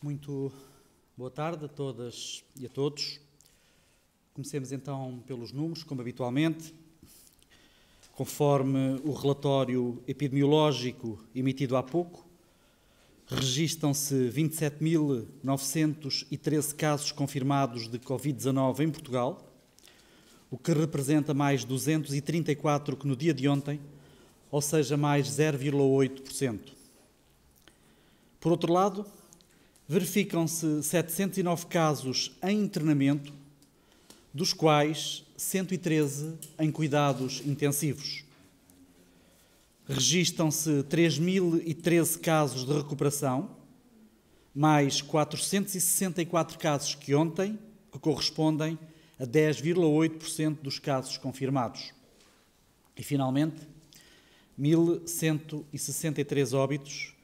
Muito boa tarde a todas e a todos. Comecemos então pelos números, como habitualmente. Conforme o relatório epidemiológico emitido há pouco, registam-se 27.913 casos confirmados de Covid-19 em Portugal, o que representa mais 234 que no dia de ontem, ou seja, mais 0,8%. Por outro lado, verificam-se 709 casos em internamento, dos quais 113 em cuidados intensivos. Registam-se 3.013 casos de recuperação, mais 464 casos que ontem, que correspondem a 10,8% dos casos confirmados. E, finalmente, 1.163 óbitos,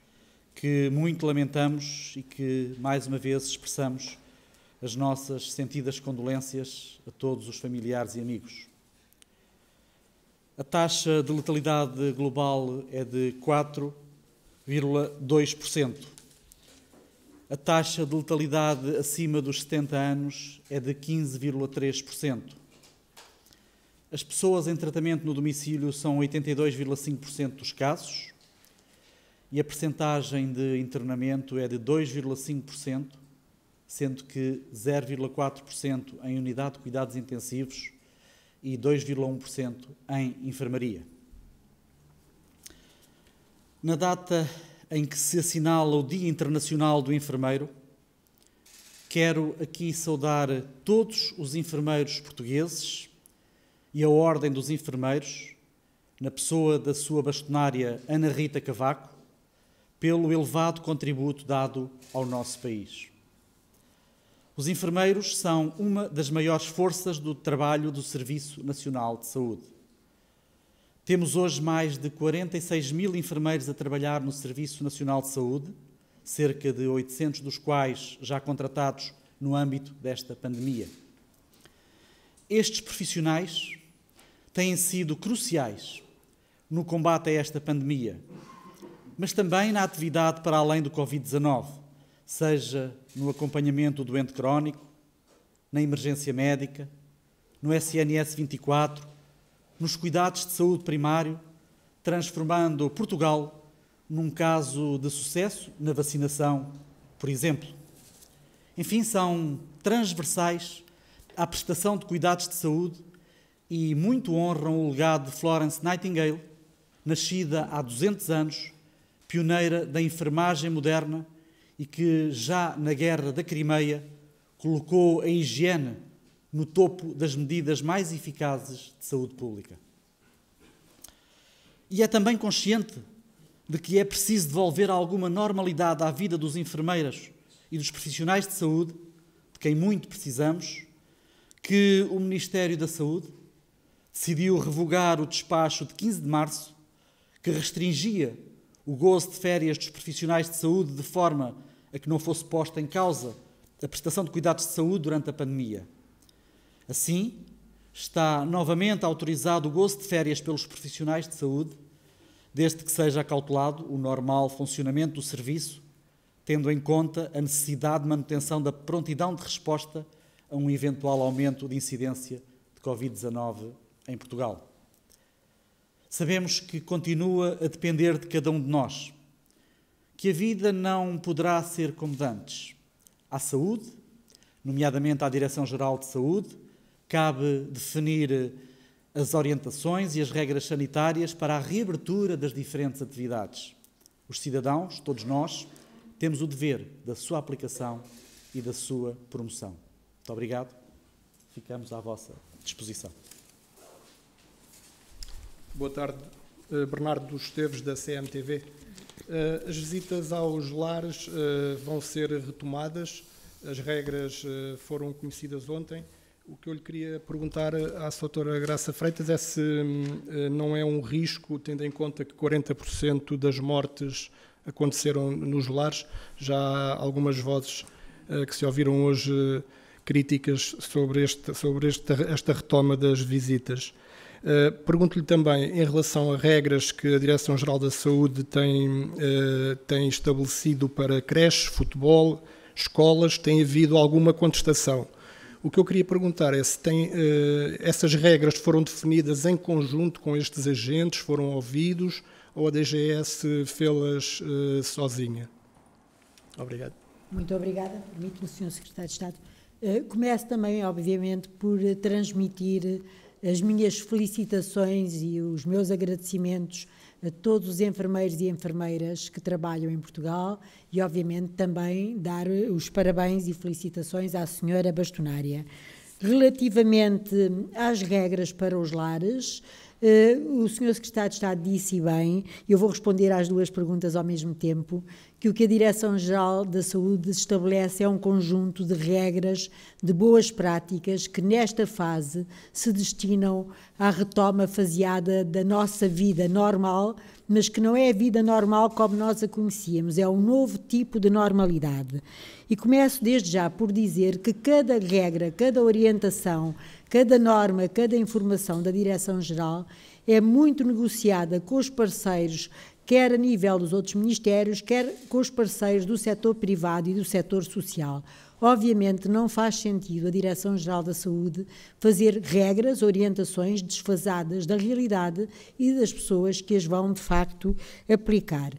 que muito lamentamos e que, mais uma vez, expressamos as nossas sentidas condolências a todos os familiares e amigos. A taxa de letalidade global é de 4,2%. A taxa de letalidade acima dos 70 anos é de 15,3%. As pessoas em tratamento no domicílio são 82,5% dos casos e a percentagem de internamento é de 2,5%, sendo que 0,4% em unidade de cuidados intensivos e 2,1% em enfermaria. Na data em que se assinala o Dia Internacional do Enfermeiro, quero aqui saudar todos os enfermeiros portugueses e a Ordem dos Enfermeiros, na pessoa da sua bastonária Ana Rita Cavaco, pelo elevado contributo dado ao nosso país. Os enfermeiros são uma das maiores forças do trabalho do Serviço Nacional de Saúde. Temos hoje mais de 46 mil enfermeiros a trabalhar no Serviço Nacional de Saúde, cerca de 800 dos quais já contratados no âmbito desta pandemia. Estes profissionais têm sido cruciais no combate a esta pandemia, mas também na atividade para além do Covid-19, seja no acompanhamento do doente crónico, na emergência médica, no SNS 24, nos cuidados de saúde primário, transformando Portugal num caso de sucesso na vacinação, por exemplo. Enfim, são transversais à prestação de cuidados de saúde e muito honram o legado de Florence Nightingale, nascida há 200 anos, pioneira da enfermagem moderna e que, já na Guerra da Crimeia, colocou a higiene no topo das medidas mais eficazes de saúde pública. E é também consciente de que é preciso devolver alguma normalidade à vida dos enfermeiros e dos profissionais de saúde, de quem muito precisamos, que o Ministério da Saúde decidiu revogar o despacho de 15 de março, que restringia o gozo de férias dos profissionais de saúde de forma a que não fosse posta em causa a prestação de cuidados de saúde durante a pandemia. Assim, está novamente autorizado o gozo de férias pelos profissionais de saúde, desde que seja acautelado o normal funcionamento do serviço, tendo em conta a necessidade de manutenção da prontidão de resposta a um eventual aumento de incidência de Covid-19 em Portugal. Sabemos que continua a depender de cada um de nós, que a vida não poderá ser como de antes. À saúde, nomeadamente à Direção-Geral de Saúde, cabe definir as orientações e as regras sanitárias para a reabertura das diferentes atividades. Os cidadãos, todos nós, temos o dever da sua aplicação e da sua promoção. Muito obrigado. Ficamos à vossa disposição. Boa tarde, Bernardo dos Esteves, da CMTV. As visitas aos lares vão ser retomadas, as regras foram conhecidas ontem. O que eu lhe queria perguntar à Sra. Graça Freitas é se não é um risco, tendo em conta que 40% das mortes aconteceram nos lares. Já há algumas vozes que se ouviram hoje críticas sobre esta retoma das visitas. Pergunto-lhe também, em relação a regras que a Direção-Geral da Saúde tem estabelecido para creches, futebol, escolas, tem havido alguma contestação. O que eu queria perguntar é se essas regras foram definidas em conjunto com estes agentes, foram ouvidos, ou a DGS fê-las sozinha? Obrigado. Muito obrigada. Permite-me, Sr. Secretário de Estado. Começo também, obviamente, por transmitir as minhas felicitações e os meus agradecimentos a todos os enfermeiros e enfermeiras que trabalham em Portugal e, obviamente, também dar os parabéns e felicitações à senhora bastonária. Relativamente às regras para os lares, o Sr. Secretário de Estado disse bem, eu vou responder às duas perguntas ao mesmo tempo, que o que a Direção-Geral da Saúde estabelece é um conjunto de regras, de boas práticas, que nesta fase se destinam à retoma faseada da nossa vida normal, mas que não é a vida normal como nós a conhecíamos, é um novo tipo de normalidade. E começo desde já por dizer que cada regra, cada orientação, cada norma, cada informação da Direção-Geral é muito negociada com os parceiros, quer a nível dos outros ministérios, quer com os parceiros do setor privado e do setor social. Obviamente não faz sentido a Direção-Geral da Saúde fazer regras, orientações desfasadas da realidade e das pessoas que as vão, de facto, aplicar.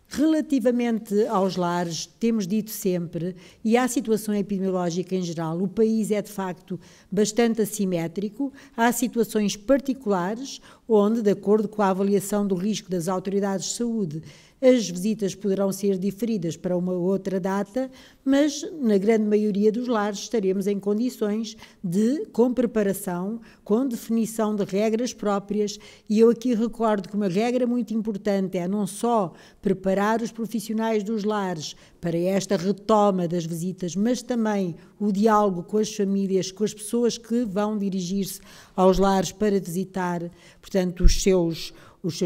Relativamente aos lares, temos dito sempre, e à situação epidemiológica em geral, o país é de facto bastante assimétrico, há situações particulares onde, de acordo com a avaliação do risco das autoridades de saúde, as visitas poderão ser diferidas para uma outra data, mas na grande maioria dos lares estaremos em condições de, com preparação, com definição de regras próprias, e eu aqui recordo que uma regra muito importante é não só preparar os profissionais dos lares para esta retoma das visitas, mas também o diálogo com as famílias, com as pessoas que vão dirigir-se aos lares para visitar, portanto, os seus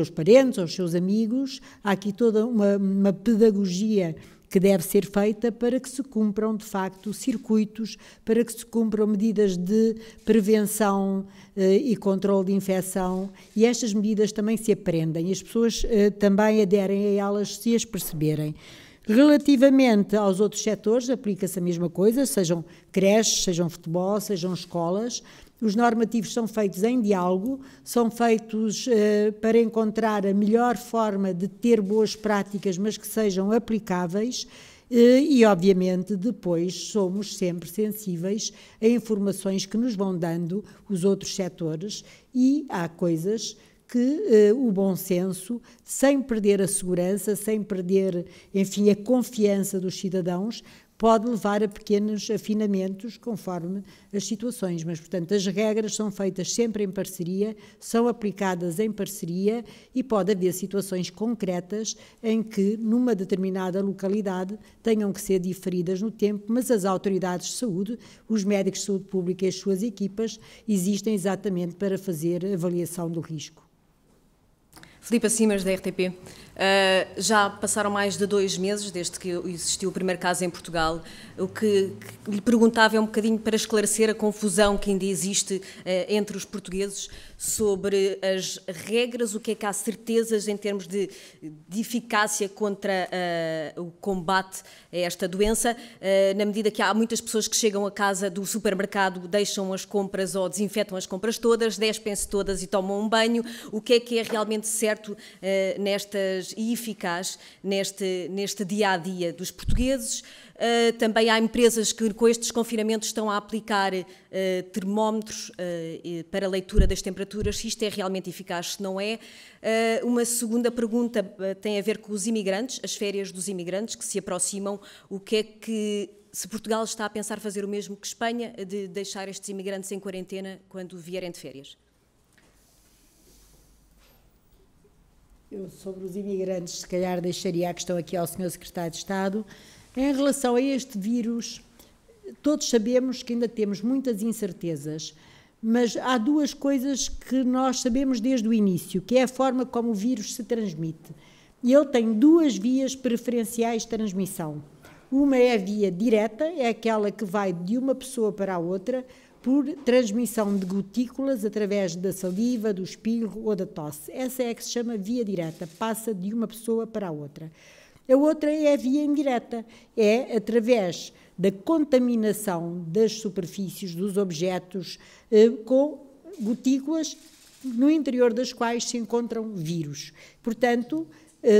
parentes, os seus amigos. Há aqui toda uma pedagogia que deve ser feita para que se cumpram, de facto, circuitos, para que se cumpram medidas de prevenção e controle de infecção, e estas medidas também se aprendem, e as pessoas também aderem a elas se as perceberem. Relativamente aos outros setores, aplica-se a mesma coisa, sejam creches, sejam futebol, sejam escolas. Os normativos são feitos em diálogo, são feitos para encontrar a melhor forma de ter boas práticas, mas que sejam aplicáveis e, obviamente, depois somos sempre sensíveis a informações que nos vão dando os outros setores, e há coisas que o bom senso, sem perder a segurança, sem perder, enfim, a confiança dos cidadãos, pode levar a pequenos afinamentos conforme as situações, mas, portanto, as regras são feitas sempre em parceria, são aplicadas em parceria, e pode haver situações concretas em que, numa determinada localidade, tenham que ser diferidas no tempo, mas as autoridades de saúde, os médicos de saúde pública e as suas equipas existem exatamente para fazer a avaliação do risco. Filipa Simas, da RTP. Já passaram mais de 2 meses desde que existiu o primeiro caso em Portugal. O que lhe perguntava é um bocadinho para esclarecer a confusão que ainda existe entre os portugueses sobre as regras, o que é que há certezas em termos de eficácia contra o combate a esta doença, na medida que há muitas pessoas que chegam a casa do supermercado, deixam as compras ou desinfetam as compras todas, despem-se todas e tomam um banho. O que é realmente certo e eficaz neste dia-a-dia dos portugueses? Também há empresas que com estes confinamentos estão a aplicar termómetros para a leitura das temperaturas, se isto é realmente eficaz, se não é. Uma segunda pergunta tem a ver com os imigrantes, as férias dos imigrantes que se aproximam. O que é que, se Portugal está a pensar fazer o mesmo que Espanha, de deixar estes imigrantes em quarentena quando vierem de férias? Eu, sobre os imigrantes, se calhar deixaria a questão aqui ao Sr. Secretário de Estado. Em relação a este vírus, todos sabemos que ainda temos muitas incertezas, mas há duas coisas que nós sabemos desde o início, que é a forma como o vírus se transmite. E ele tem 2 vias preferenciais de transmissão. Uma é a via direta, é aquela que vai de uma pessoa para a outra, por transmissão de gotículas através da saliva, do espirro ou da tosse. Essa é a que se chama via direta, passa de uma pessoa para a outra. A outra é a via indireta, é através da contaminação das superfícies, dos objetos, com gotículas no interior das quais se encontram vírus. Portanto,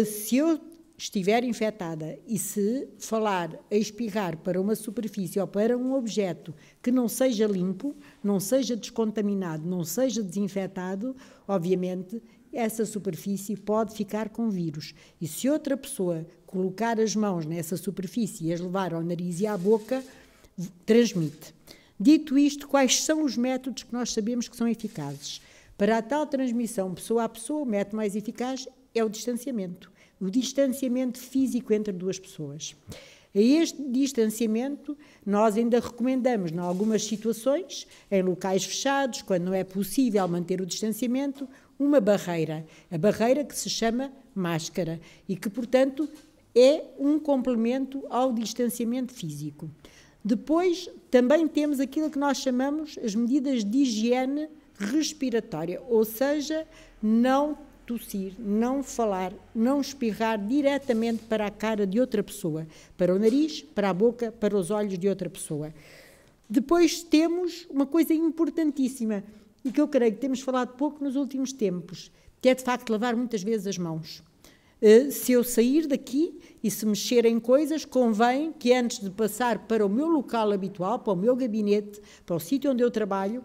se eu estiver infectada e se falar a espirrar para uma superfície ou para um objeto que não seja limpo, não seja descontaminado, não seja desinfetado, obviamente essa superfície pode ficar com vírus. E se outra pessoa colocar as mãos nessa superfície e as levar ao nariz e à boca, transmite. Dito isto, quais são os métodos que nós sabemos que são eficazes? Para a tal transmissão pessoa a pessoa, o método mais eficaz é o distanciamento físico entre duas pessoas. A este distanciamento nós ainda recomendamos, em algumas situações, em locais fechados, quando não é possível manter o distanciamento, uma barreira. A barreira que se chama máscara e que, portanto, é um complemento ao distanciamento físico. Depois, também temos aquilo que nós chamamos as medidas de higiene respiratória, ou seja, não tossir, não falar, não espirrar diretamente para a cara de outra pessoa, para o nariz, para a boca, para os olhos de outra pessoa. Depois temos uma coisa importantíssima e que eu creio que temos falado pouco nos últimos tempos, que é de facto lavar muitas vezes as mãos. Se eu sair daqui e se mexer em coisas, convém que antes de passar para o meu local habitual, para o meu gabinete, para o sítio onde eu trabalho,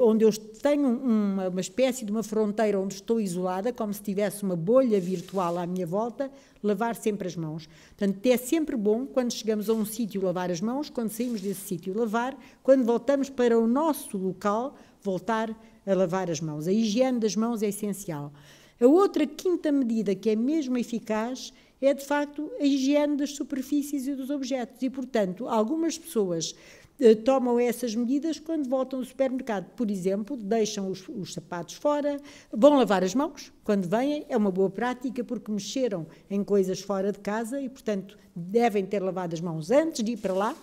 onde eu tenho uma espécie de uma fronteira onde estou isolada, como se tivesse uma bolha virtual à minha volta, lavar sempre as mãos. Portanto, é sempre bom, quando chegamos a um sítio, lavar as mãos, quando saímos desse sítio, lavar, quando voltamos para o nosso local, voltar a lavar as mãos. A higiene das mãos é essencial. A outra quinta medida que é mesmo eficaz é, de facto, a higiene das superfícies e dos objetos. E, portanto, algumas pessoas tomam essas medidas quando voltam ao supermercado. Por exemplo, deixam os sapatos fora, vão lavar as mãos quando vêm. É uma boa prática porque mexeram em coisas fora de casa e, portanto, devem ter lavado as mãos antes de ir para lá,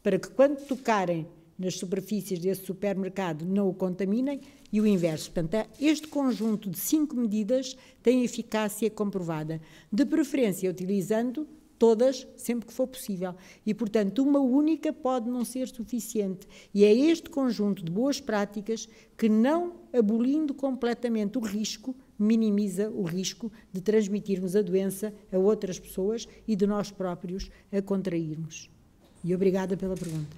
para que quando tocarem nas superfícies desse supermercado não o contaminem, e o inverso. Portanto, este conjunto de 5 medidas tem eficácia comprovada, de preferência utilizando todas sempre que for possível. E, portanto, uma única pode não ser suficiente. E é este conjunto de boas práticas que, não abolindo completamente o risco, minimiza o risco de transmitirmos a doença a outras pessoas e de nós próprios a contrairmos. E obrigada pela pergunta.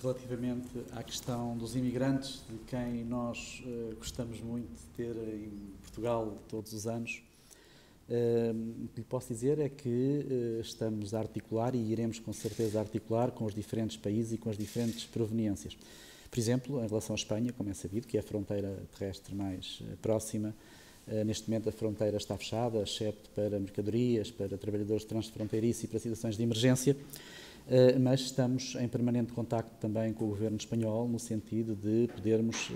Relativamente à questão dos imigrantes, de quem nós gostamos muito de ter em Portugal todos os anos, o que lhe posso dizer é que estamos a articular e iremos com certeza articular com os diferentes países e com as diferentes proveniências. Por exemplo, em relação à Espanha, como é sabido, que é a fronteira terrestre mais próxima, neste momento a fronteira está fechada, excepto para mercadorias, para trabalhadores transfronteiriços e para situações de emergência, mas estamos em permanente contacto também com o governo espanhol, no sentido de podermos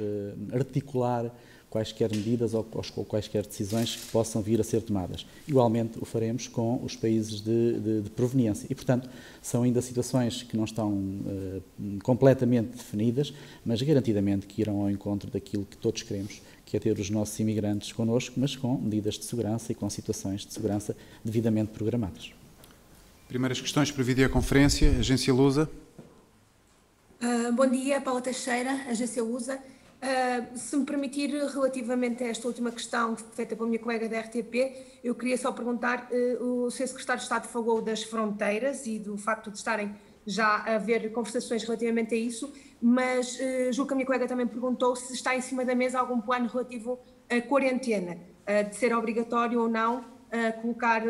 articular quaisquer medidas ou quaisquer decisões que possam vir a ser tomadas. Igualmente o faremos com os países de proveniência e, portanto, são ainda situações que não estão completamente definidas, mas garantidamente que irão ao encontro daquilo que todos queremos, que é ter os nossos imigrantes connosco, mas com medidas de segurança e com situações de segurança devidamente programadas. Primeiras questões para videoconferência, Agência Lusa. Bom dia, Paula Teixeira, Agência Lusa. Se me permitir, relativamente a esta última questão feita pela minha colega da RTP, eu queria só perguntar, o Sr. Secretário de Estado falou das fronteiras e do facto de estarem já a haver conversações relativamente a isso, mas julgo que a minha colega também perguntou se está em cima da mesa algum plano relativo à quarentena, de ser obrigatório ou não colocar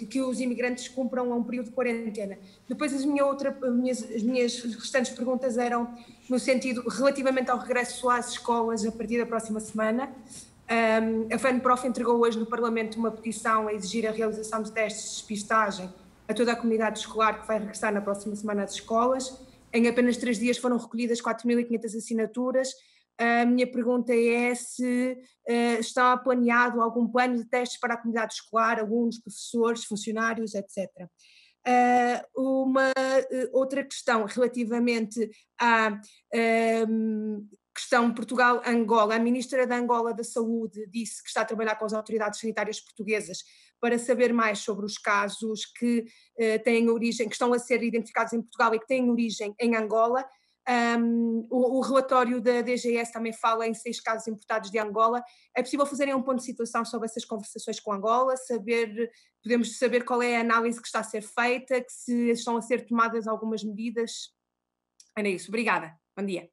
que os imigrantes cumpram a um período de quarentena. Depois as minhas restantes perguntas eram no sentido relativamente ao regresso às escolas a partir da próxima semana. A FANPROF entregou hoje no Parlamento uma petição a exigir a realização de testes de despistagem a toda a comunidade escolar que vai regressar na próxima semana às escolas. Em apenas 3 dias foram recolhidas 4.500 assinaturas. A minha pergunta é se está planeado algum plano de testes para a comunidade escolar, alunos, professores, funcionários, etc. Uma outra questão relativamente à questão Portugal-Angola. A ministra da Angola da Saúde disse que está a trabalhar com as autoridades sanitárias portuguesas para saber mais sobre os casos que têm origem, que estão a ser identificados em Portugal e que têm origem em Angola. O relatório da DGS também fala em 6 casos importados de Angola. É possível fazerem um ponto de situação sobre essas conversações com Angola, podemos saber qual é a análise que está a ser feita, que se estão a ser tomadas algumas medidas. Era isso, obrigada, bom dia.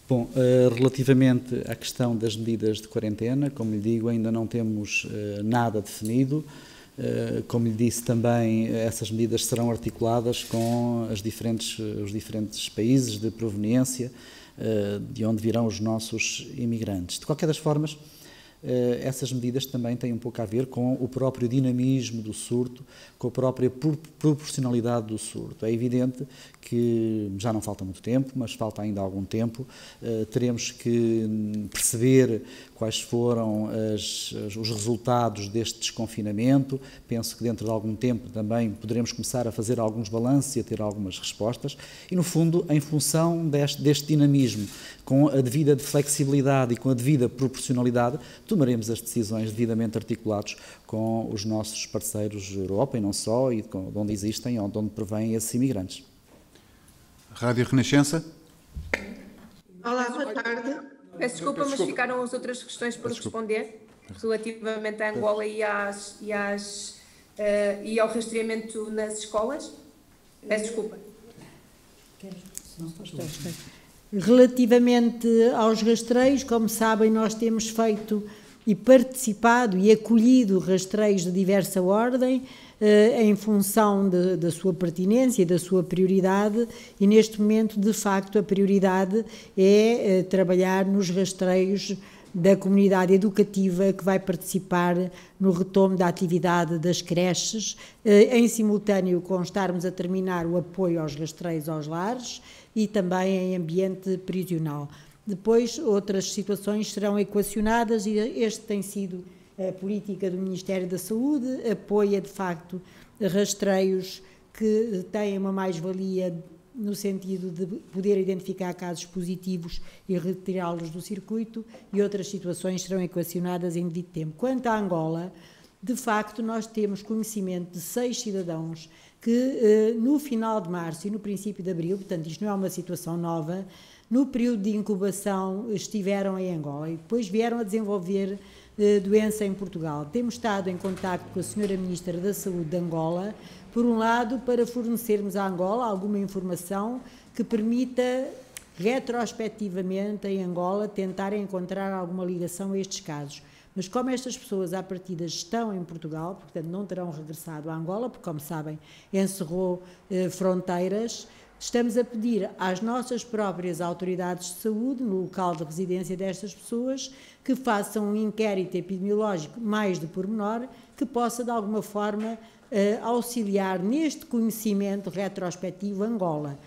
Bom, relativamente à questão das medidas de quarentena, como lhe digo, ainda não temos nada definido. Como lhe disse também, essas medidas serão articuladas com os diferentes países de proveniência de onde virão os nossos imigrantes. De qualquer das formas, essas medidas também têm um pouco a ver com o próprio dinamismo do surto, com a própria proporcionalidade do surto. É evidente que já não falta muito tempo, mas falta ainda algum tempo. Teremos que perceber quais foram os resultados deste desconfinamento. Penso que dentro de algum tempo também poderemos começar a fazer alguns balanços e a ter algumas respostas. E, no fundo, em função deste dinamismo, com a devida flexibilidade e com a devida proporcionalidade, tomaremos as decisões devidamente articulados com os nossos parceiros da Europa e não só, e de onde existem ou de onde provêm esses imigrantes. Rádio Renascença. Olá, boa tarde. Peço desculpa, mas ficaram as outras questões por responder, relativamente à Angola e ao rastreamento nas escolas. Peço desculpa. Relativamente aos rastreios, como sabem, nós temos feito e participado e acolhido rastreios de diversa ordem, em função da sua pertinência e da sua prioridade, e neste momento, de facto, a prioridade é trabalhar nos rastreios da comunidade educativa que vai participar no retomo da atividade das creches, em simultâneo com estarmos a terminar o apoio aos rastreios aos lares e também em ambiente prisional. Depois, outras situações serão equacionadas e este tem sido a política do Ministério da Saúde, apoia, de facto, rastreios que têm uma mais-valia no sentido de poder identificar casos positivos e retirá-los do circuito, e outras situações serão equacionadas em devido tempo. Quanto à Angola, de facto, nós temos conhecimento de 6 cidadãos que no final de março e no princípio de abril, portanto isto não é uma situação nova, no período de incubação estiveram em Angola e depois vieram a desenvolver doença em Portugal. Temos estado em contacto com a Sra. Ministra da Saúde de Angola, por um lado, para fornecermos à Angola alguma informação que permita, retrospectivamente, em Angola, tentar encontrar alguma ligação a estes casos. Mas como estas pessoas, à partida, estão em Portugal, portanto não terão regressado à Angola, porque, como sabem, encerrou fronteiras, estamos a pedir às nossas próprias autoridades de saúde, no local de residência destas pessoas, que façam um inquérito epidemiológico mais de pormenor, que possa, de alguma forma, auxiliar neste conhecimento retrospectivo Angola.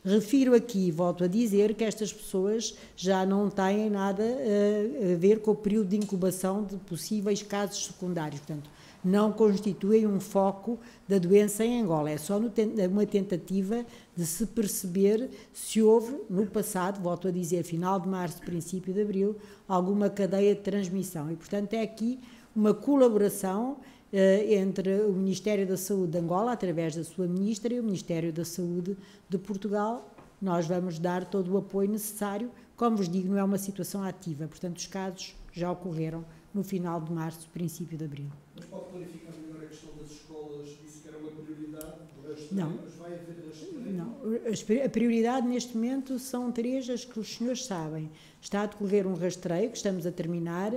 Refiro aqui, volto a dizer, que estas pessoas já não têm nada a ver com o período de incubação de possíveis casos secundários, portanto, não constituem um foco da doença em Angola, é só uma tentativa de se perceber se houve, no passado, volto a dizer, final de março, princípio de abril, alguma cadeia de transmissão. E, portanto, é aqui uma colaboração entre o Ministério da Saúde de Angola, através da sua ministra, e o Ministério da Saúde de Portugal. Nós vamos dar todo o apoio necessário. Como vos digo, não é uma situação ativa, portanto, os casos já ocorreram no final de março, princípio de abril. Mas pode clarificar melhor a questão das escolas? Disse que era uma prioridade, não, mas vai haver rastreio? Não, a prioridade neste momento são 3 as que os senhores sabem. Está a decorrer um rastreio que estamos a terminar,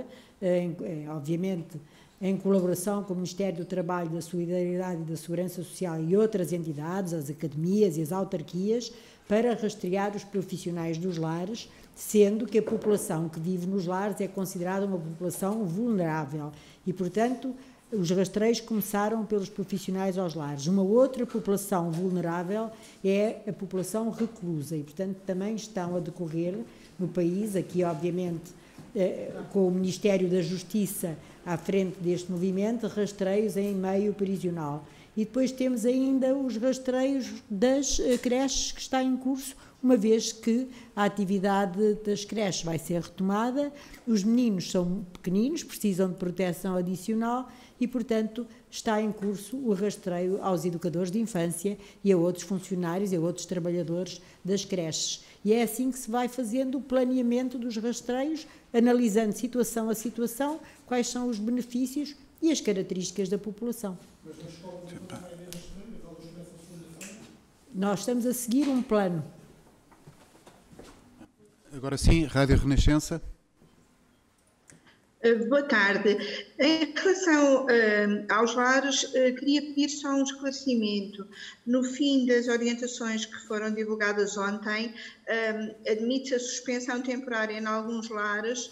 obviamente, em colaboração com o Ministério do Trabalho, da Solidariedade e da Segurança Social e outras entidades, as academias e as autarquias, para rastrear os profissionais dos lares, sendo que a população que vive nos lares é considerada uma população vulnerável e, portanto, os rastreios começaram pelos profissionais aos lares. Uma outra população vulnerável é a população reclusa e, portanto, também estão a decorrer no país, aqui, obviamente, com o Ministério da Justiça à frente deste movimento, rastreios em meio prisional. E depois temos ainda os rastreios das creches que está em curso, uma vez que a atividade das creches vai ser retomada, os meninos são pequeninos, precisam de proteção adicional e, portanto, está em curso o rastreio aos educadores de infância e a outros funcionários e a outros trabalhadores das creches. E é assim que se vai fazendo o planeamento dos rastreios, analisando situação a situação, quais são os benefícios e as características da população. Nós estamos a seguir um plano. Agora sim, Rádio Renascença. Boa tarde. Em relação aos lares, queria pedir só um esclarecimento. No fim das orientações que foram divulgadas ontem, admite-se a suspensão temporária em alguns lares,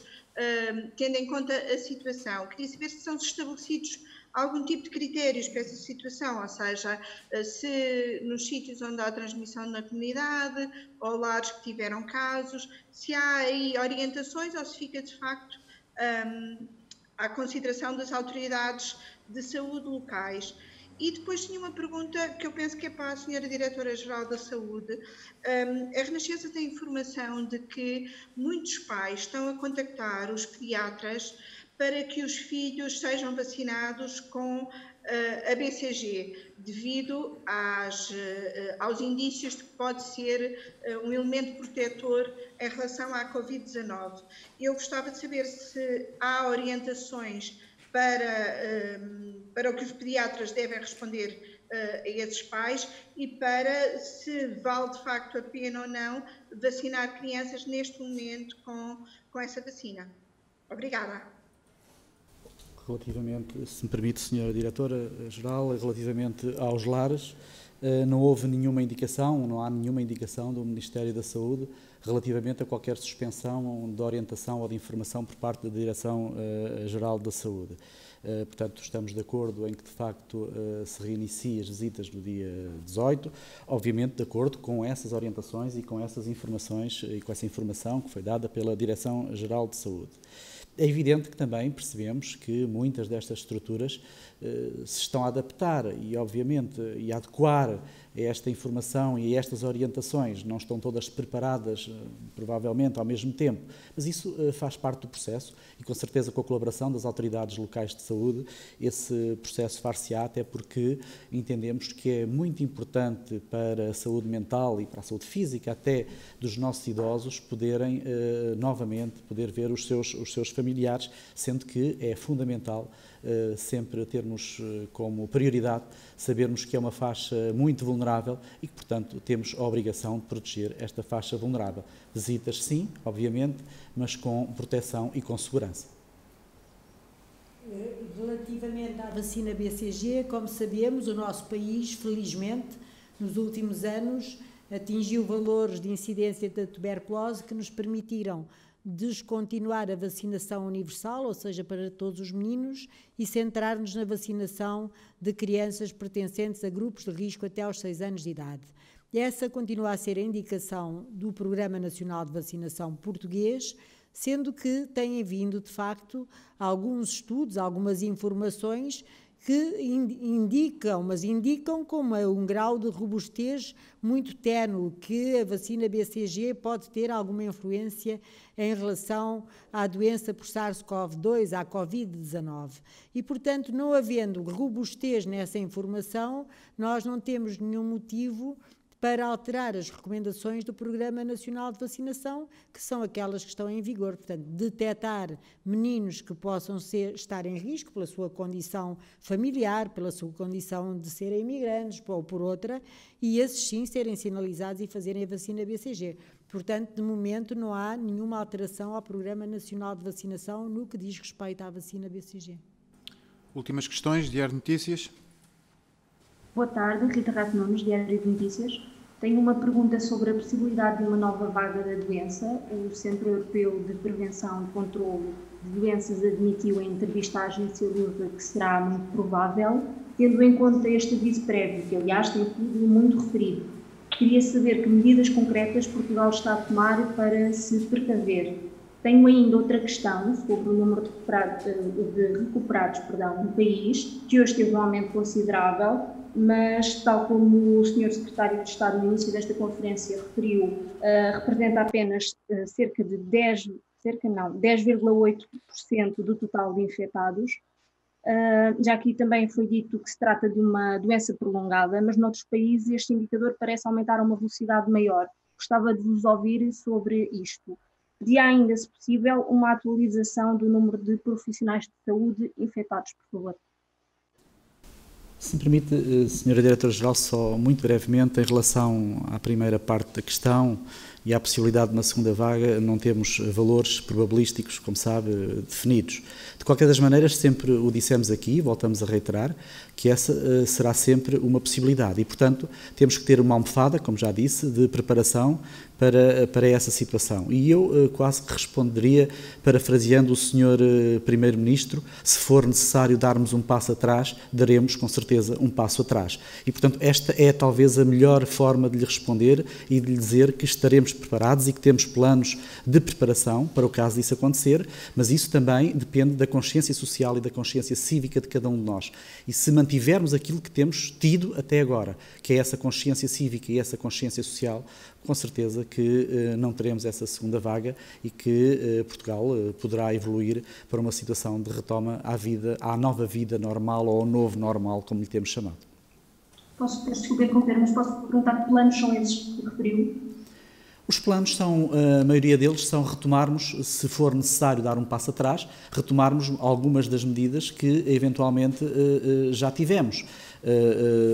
tendo em conta a situação. Queria saber se são estabelecidos algum tipo de critérios para essa situação, ou seja, se nos sítios onde há transmissão na comunidade, ou lares que tiveram casos, se há aí orientações ou se fica de facto à consideração das autoridades de saúde locais. E depois tinha uma pergunta que eu penso que é para a Sra. Diretora-Geral da Saúde. A Renascença tem informação de que muitos pais estão a contactar os pediatras para que os filhos sejam vacinados com a BCG, devido aos indícios de que pode ser um elemento protetor em relação à Covid-19. Eu gostava de saber se há orientações para o que os pediatras devem responder a esses pais e para se vale de facto a pena ou não vacinar crianças neste momento com essa vacina. Obrigada. Relativamente, se me permite, Sra. Diretora-Geral, relativamente aos lares, não houve nenhuma indicação, não há nenhuma indicação do Ministério da Saúde relativamente a qualquer suspensão de orientação ou de informação por parte da Direção-Geral da Saúde. Portanto, estamos de acordo em que, de facto, se reiniciem as visitas no dia 18, obviamente de acordo com essas orientações e com essas informações e com essa informação que foi dada pela Direção-Geral de Saúde. É evidente que também percebemos que muitas destas estruturas se estão a adaptar e, obviamente, e a adequar a esta informação e a estas orientações. Não estão todas preparadas, provavelmente, ao mesmo tempo, mas isso faz parte do processo e, com certeza, com a colaboração das autoridades locais de saúde, esse processo far-se-á, até porque entendemos que é muito importante para a saúde mental e para a saúde física até dos nossos idosos poderem, novamente, poder ver os seus familiares, sendo que é fundamental sempre termos como prioridade sabermos que é uma faixa muito vulnerável e que, portanto, temos a obrigação de proteger esta faixa vulnerável. Visitas, sim, obviamente, mas com proteção e com segurança. Relativamente à vacina BCG, como sabemos, o nosso país, felizmente, nos últimos anos, atingiu valores de incidência da tuberculose que nos permitiram descontinuar a vacinação universal, ou seja, para todos os meninos, e centrar-nos na vacinação de crianças pertencentes a grupos de risco até aos 6 anos de idade. Essa continua a ser a indicação do Programa Nacional de Vacinação Português, sendo que têm vindo, de facto, alguns estudos, algumas informações que indicam como um grau de robustez muito ténue, que a vacina BCG pode ter alguma influência em relação à doença por SARS-CoV-2, à Covid-19. E, portanto, não havendo robustez nessa informação, nós não temos nenhum motivo para alterar as recomendações do Programa Nacional de Vacinação, que são aquelas que estão em vigor. Portanto, detectar meninos que possam estar em risco pela sua condição familiar, pela sua condição de serem imigrantes ou por outra, e esses sim serem sinalizados e fazerem a vacina BCG. Portanto, de momento não há nenhuma alteração ao Programa Nacional de Vacinação no que diz respeito à vacina BCG. Últimas questões, Diário de Notícias. Boa tarde, Rita Rato Nunes, Diário de Notícias. Tenho uma pergunta sobre a possibilidade de uma nova vaga da doença. O Centro Europeu de Prevenção e Controlo de Doenças admitiu em entrevista à agência Lusa que será muito provável, tendo em conta este aviso prévio, que aliás tem sido muito referido. Queria saber que medidas concretas Portugal está a tomar para se precaver. Tenho ainda outra questão sobre o número de recuperados no país, que hoje teve um aumento considerável. mas, tal como o Sr. Secretário de Estado no início desta conferência referiu, representa apenas cerca de 10,8% do total de infectados. Já aqui também foi dito que se trata de uma doença prolongada, mas noutros países este indicador parece aumentar a uma velocidade maior. Gostava de vos ouvir sobre isto. Pedia ainda, se possível, uma atualização do número de profissionais de saúde infectados, por favor. Se me permite, Sra. Diretora-Geral, só muito brevemente, em relação à primeira parte da questão e à possibilidade de uma segunda vaga, não temos valores probabilísticos, como sabe, definidos. De qualquer das maneiras, sempre o dissemos aqui, voltamos a reiterar, que essa será sempre uma possibilidade e, portanto, temos que ter uma almofada, como já disse, de preparação para essa situação. E eu quase que responderia, parafraseando o Sr. Primeiro-Ministro, se for necessário darmos um passo atrás, daremos com certeza um passo atrás. E, portanto, esta é talvez a melhor forma de lhe responder e de lhe dizer que estaremos preparados e que temos planos de preparação para o caso disso acontecer, mas isso também depende da consciência social e da consciência cívica de cada um de nós. E se mantivermos aquilo que temos tido até agora, que é essa consciência cívica e essa consciência social, com certeza que não teremos essa segunda vaga e que Portugal poderá evoluir para uma situação de retoma à nova vida normal ou ao novo normal, como lhe temos chamado. Peço desculpa interromper, mas posso perguntar que planos são esses que referiu? Os planos são, a maioria deles são retomarmos, se for necessário dar um passo atrás, retomarmos algumas das medidas que eventualmente já tivemos.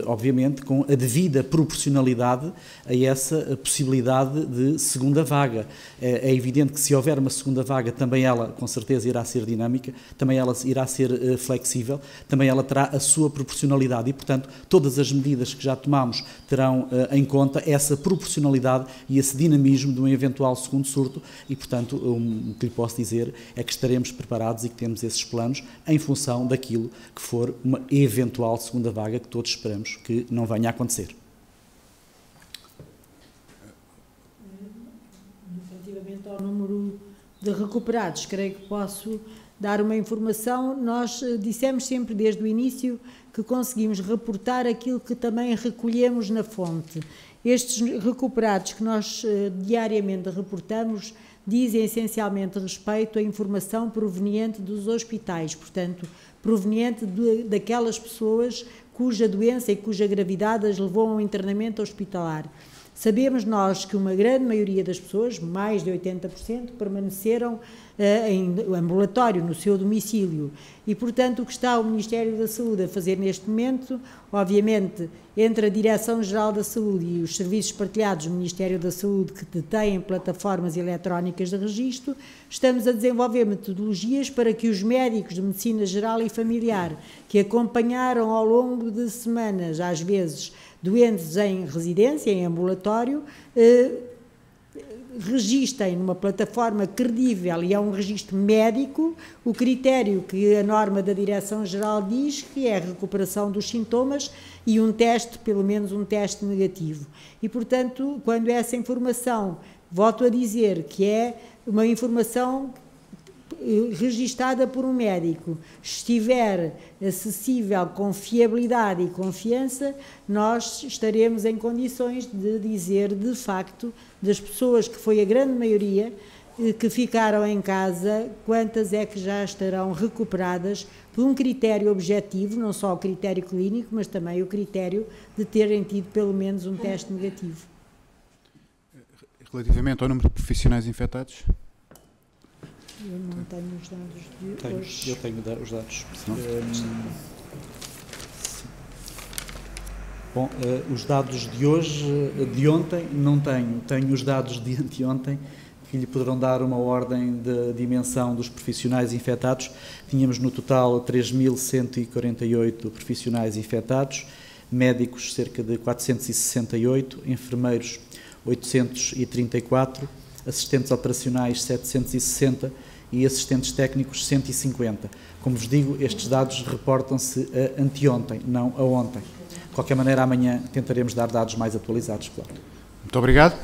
Obviamente com a devida proporcionalidade a essa possibilidade de segunda vaga. É evidente que se houver uma segunda vaga, também ela com certeza irá ser dinâmica, também ela irá ser flexível, também ela terá a sua proporcionalidade e, portanto, todas as medidas que já tomamos terão em conta essa proporcionalidade e esse dinamismo de um eventual segundo surto e, portanto, o que lhe posso dizer é que estaremos preparados e que temos esses planos em função daquilo que for uma eventual segunda vaga que todos esperamos que não venha a acontecer. Relativamente ao número de recuperados, creio que posso dar uma informação. Nós dissemos sempre desde o início que conseguimos reportar aquilo que também recolhemos na fonte. Estes recuperados que nós diariamente reportamos dizem essencialmente respeito à informação proveniente dos hospitais, portanto, proveniente daquelas pessoas cuja doença e cuja gravidade as levou a um internamento hospitalar. Sabemos nós que uma grande maioria das pessoas, mais de 80%, permaneceram em ambulatório, no seu domicílio. E, portanto, o que está o Ministério da Saúde a fazer neste momento, obviamente, entre a Direção-Geral da Saúde e os serviços partilhados do Ministério da Saúde que detêm plataformas eletrónicas de registro, estamos a desenvolver metodologias para que os médicos de medicina geral e familiar, que acompanharam ao longo de semanas, às vezes, doentes em residência, em ambulatório, registem numa plataforma credível e é um registro médico o critério que a norma da Direção-Geral diz que é a recuperação dos sintomas e um teste, pelo menos um teste negativo. E, portanto, quando essa informação, volto a dizer que é uma informação registada por um médico, estiver acessível com fiabilidade e confiança, nós estaremos em condições de dizer, de facto, das pessoas que foi a grande maioria que ficaram em casa, quantas é que já estarão recuperadas por um critério objetivo, não só o critério clínico, mas também o critério de terem tido pelo menos um teste negativo. Relativamente ao número de profissionais infectados? Eu não tenho os dados de hoje. Eu tenho os dados. Bom, os dados de hoje, de ontem, não tenho. Tenho os dados de anteontem, que lhe poderão dar uma ordem de dimensão dos profissionais infectados. Tínhamos no total 3.148 profissionais infectados, médicos cerca de 468, enfermeiros 834, assistentes operacionais 760 e assistentes técnicos 150. Como vos digo, estes dados reportam-se a anteontem, não a ontem. De qualquer maneira, amanhã tentaremos dar dados mais atualizados, claro. Muito obrigado.